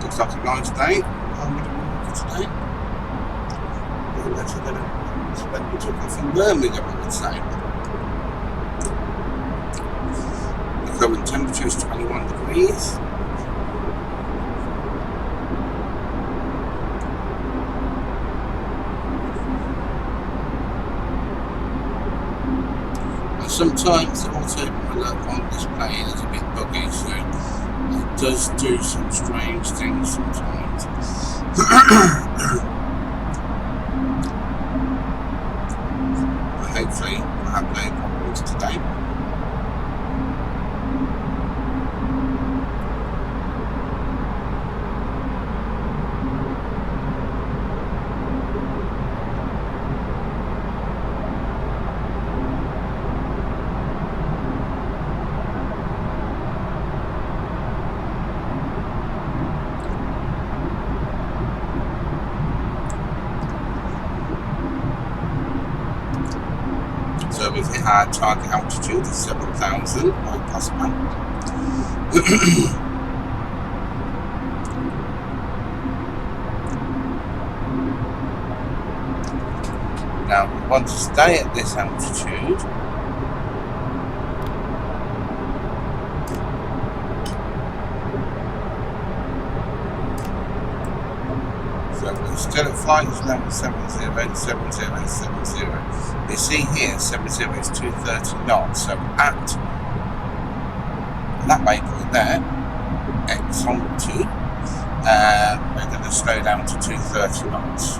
Looks like a nice day. I'm going to walk today. That's a bit of we took off from Birmingham, I would say. The current temperature is 21 degrees. And sometimes the auto pilot on display is a bit buggy, so it does do some strange things sometimes. Hopefully we'll have no problems today. So we've hit our target altitude of 7,000 by Palma. Now we want to stay at this altitude. So we're still at flight level 70. You see here 70 is 230 knots, so at that waypoint there, X on 2, we're going to slow down to 230 knots.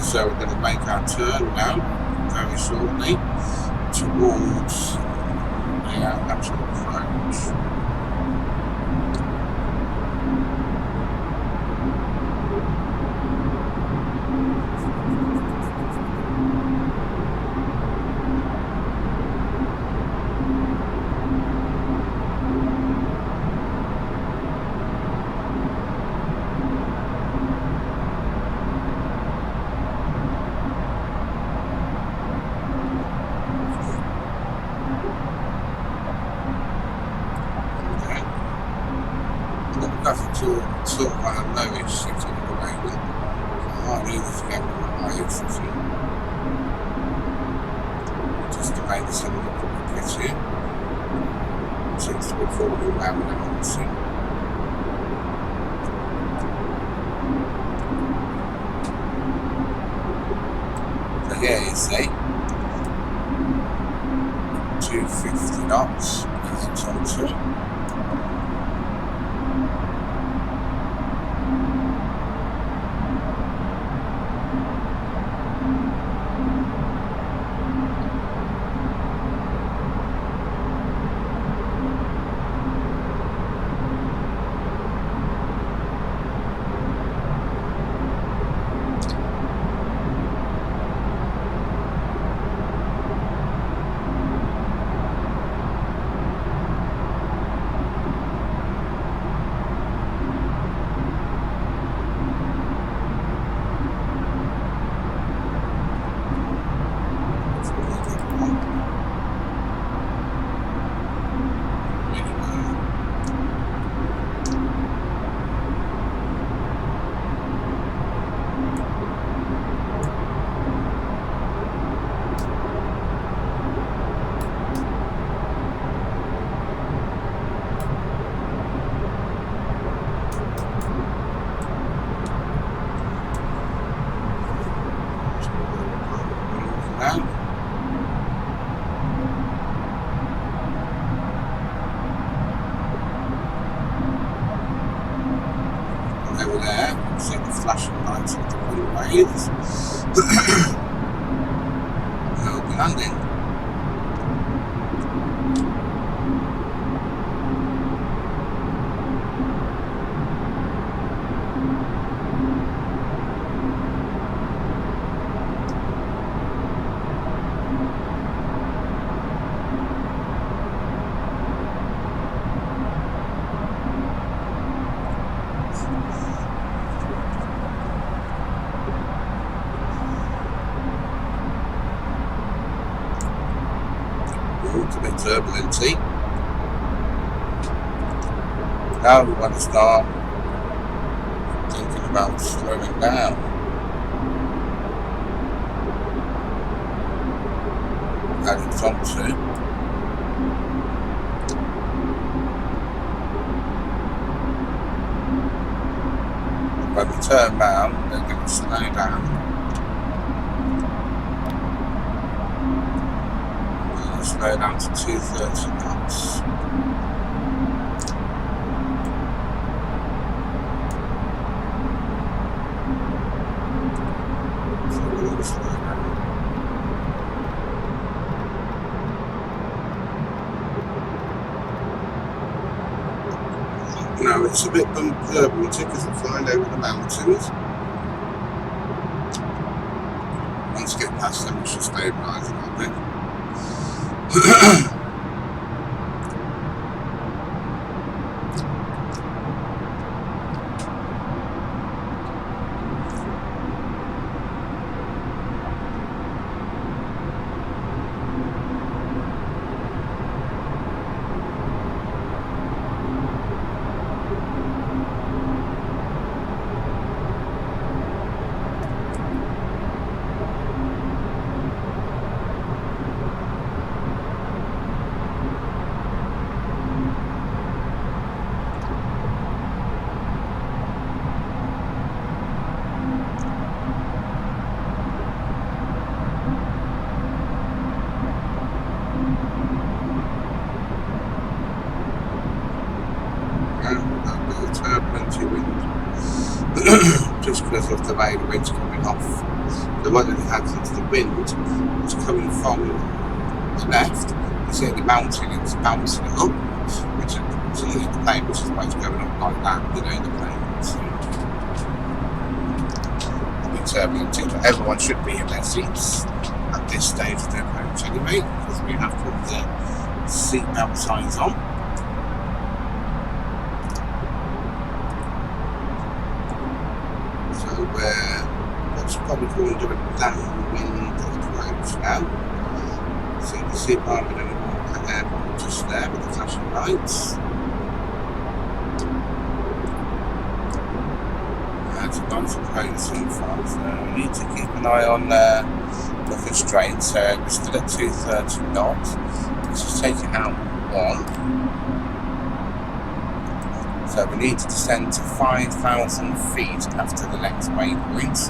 So we're going to make our turn now, very shortly, towards the actual approach. Nothing to sort of a lowish setting at the moment. So I might need to get on the higher setting just to make this a little bit prettier. Seems to be falling around now, let's see. So here you see 250 knots as it's on to. Over there, see the flashing lights of the runways. We'll be landing. It's a bit turbulency. Now we want to start thinking about slowing down. As it's on to. When we turn round, they're going to slow down. Slow down to 230 knots. So we're going to slow down. Now it's a bit turbulent because we're flying over the mountains. Once we get past them, we should stabilise a little bit. Turbulent wind just because of the way the wind's coming off. The one that happens, the wind was coming from the left. You see the mountain, it's bouncing it up, which is the plane, which is why it's going up like that, you know, the plane. So, a bit turbulent too, but everyone should be in their seats at this stage of their approach anyway, because we have put the seatbelt signs on. So we're what's probably called a downwind approach now. So you can see Palma De Mellorca airport just there with the flashing lights. That's a nice approach so far, so we need to keep an eye on the constraints. So we're still at 230 knots. Let's just take it out 1. So we need to descend to 5,000 feet after the next waypoint.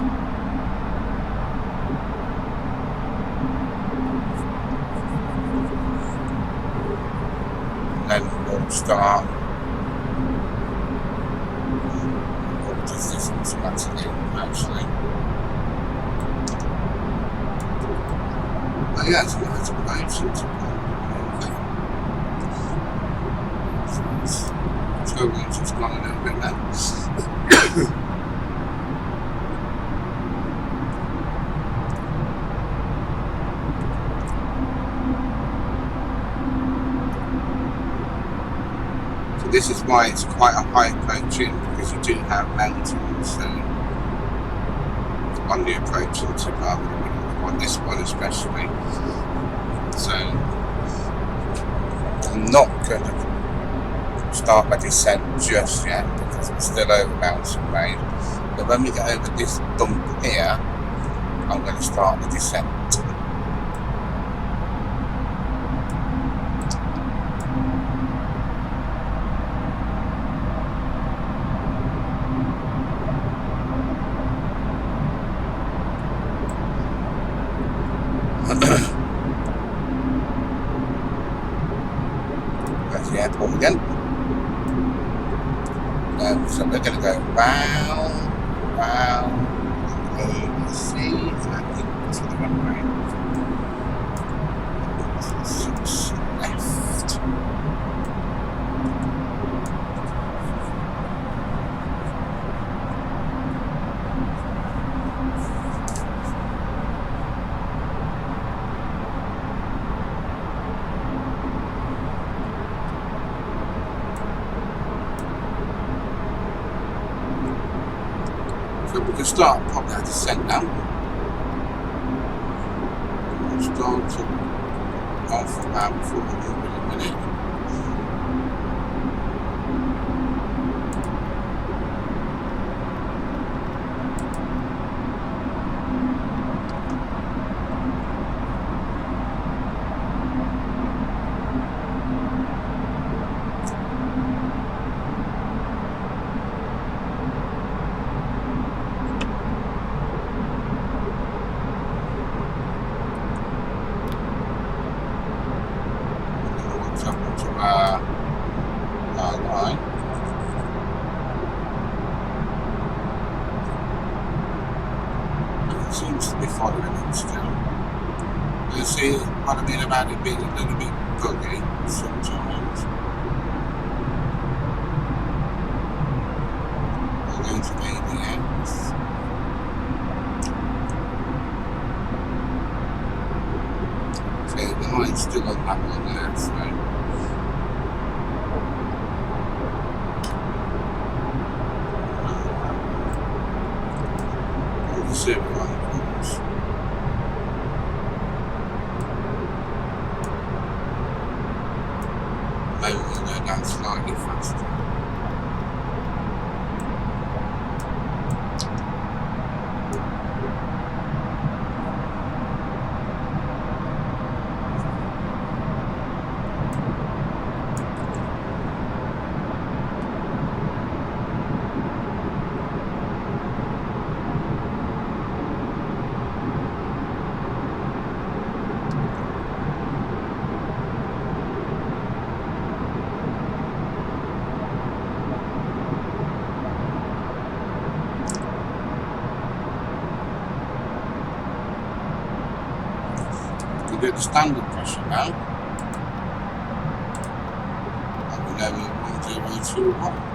And then we'll start. What does this automatically actually? Oh yeah, it's not as approach. Turbulence has gone a little bit now. So this is why it's quite a high approach in, because you do have mountains on the approach into Birmingham, on this one especially. So I'm not going to start my descent just yet because we're still over mountain range, but when we get over this bump here, I'm going to start the descent. That's the airport again. So we're going to go round, over the sea, and into the runway. 6 left. So we can start probably our descent now. We'll start to off about 400 a minute. Line. It seems to be following it still. You see what I mean about it being a little bit buggy sometimes. We're going to ADX. See, the line's still on that one there, so. See everyone comes. Maybe we'll go down slightly faster. can do the standard pressure now. And we know we're 1021.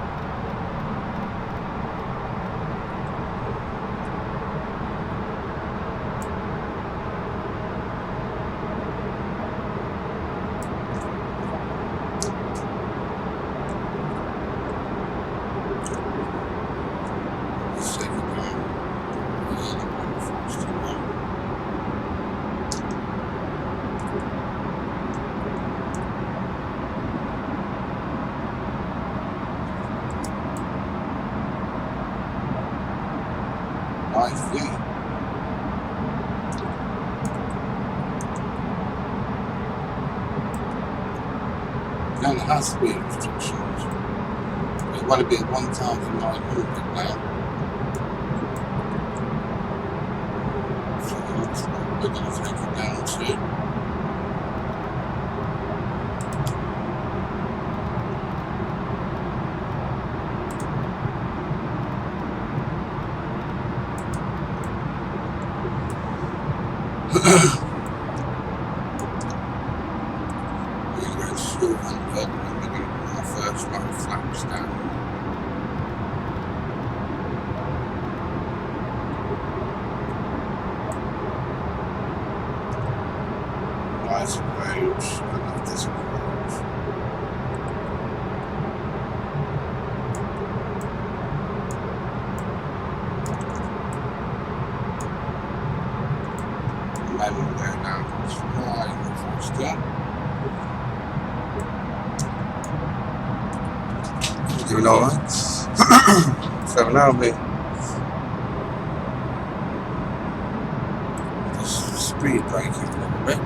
Then it has speed restrictions. It want to be at 1,900 now. So that's what we're going to take it down to. We're going to 200 and we're going to put our first row of flaps down. Nice approach, I love this approach. And then we'll go down slightly faster. Doing alright. So now we just speed braking a little bit.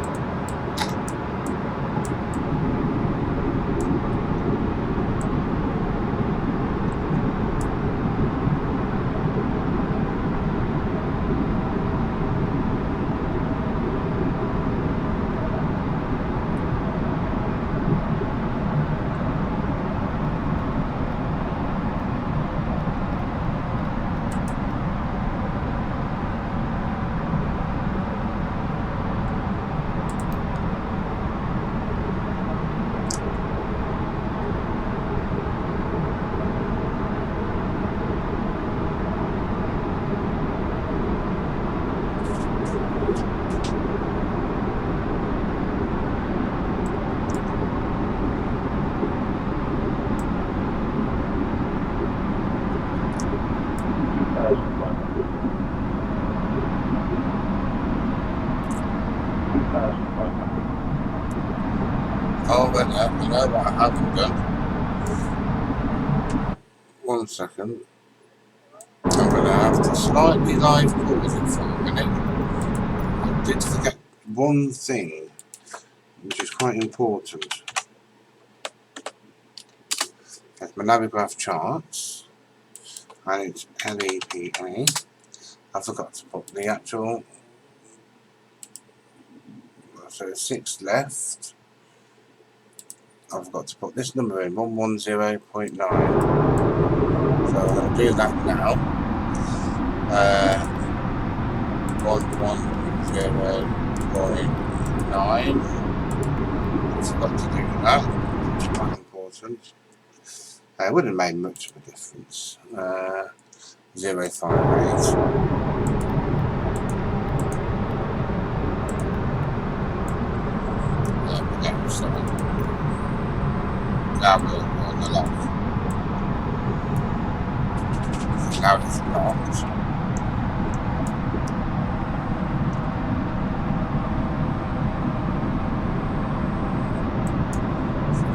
Oh, but you know what I haven't done? 1 second. I'm going to have to slightly live pause it for a minute. I did forget one thing, which is quite important. There's my Navigaph charts, and it's LEPA. I forgot to put the actual, so 6 left. I've got to put this number in, 110.9. So I'm going to do that now. 110.9. I forgot to do that, which is quite important. It wouldn't have made much of a difference. 058. There we go, so now we're on the lock. Now it's locked.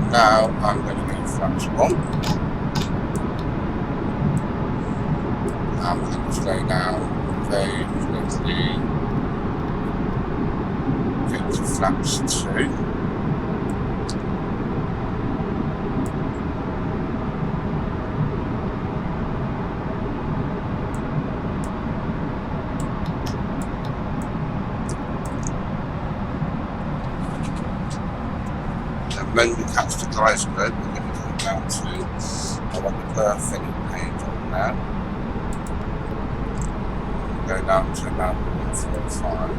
Now I'm going to get flaps 1. I'm going to slow down very quickly. Get to flaps 2. When we catch the dry spread, we're going to go down to, I want the birth filling page on now. Go down to about 145.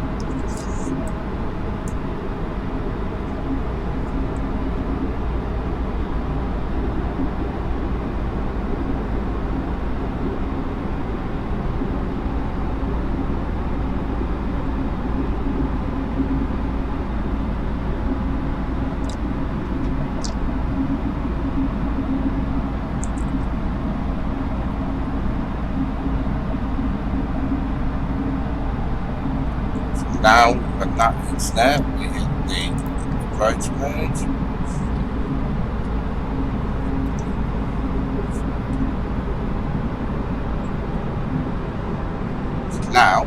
Now when that is there, we hit the approach mode. Now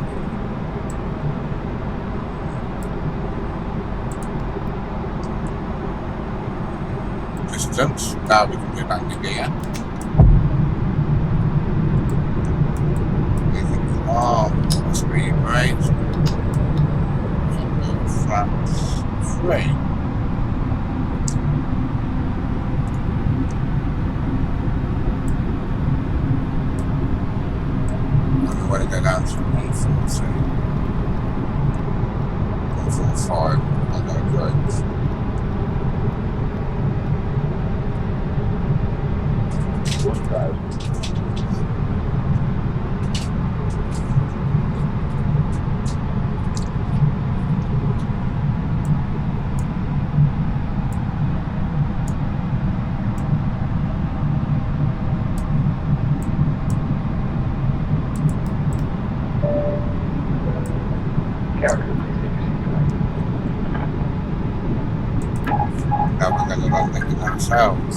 distance. Now we can do landing gear. We can come on, speed brake. Flaps 3. And we want to go down to 140, 145 on that approach. Now we're going to land it in ourselves.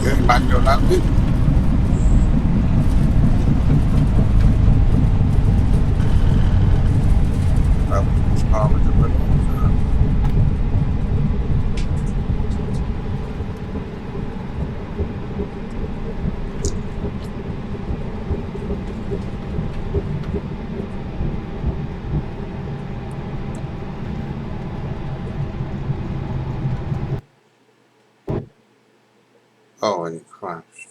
Good, manual landing. It's Palma De Mellorca. Oh, and it crashed.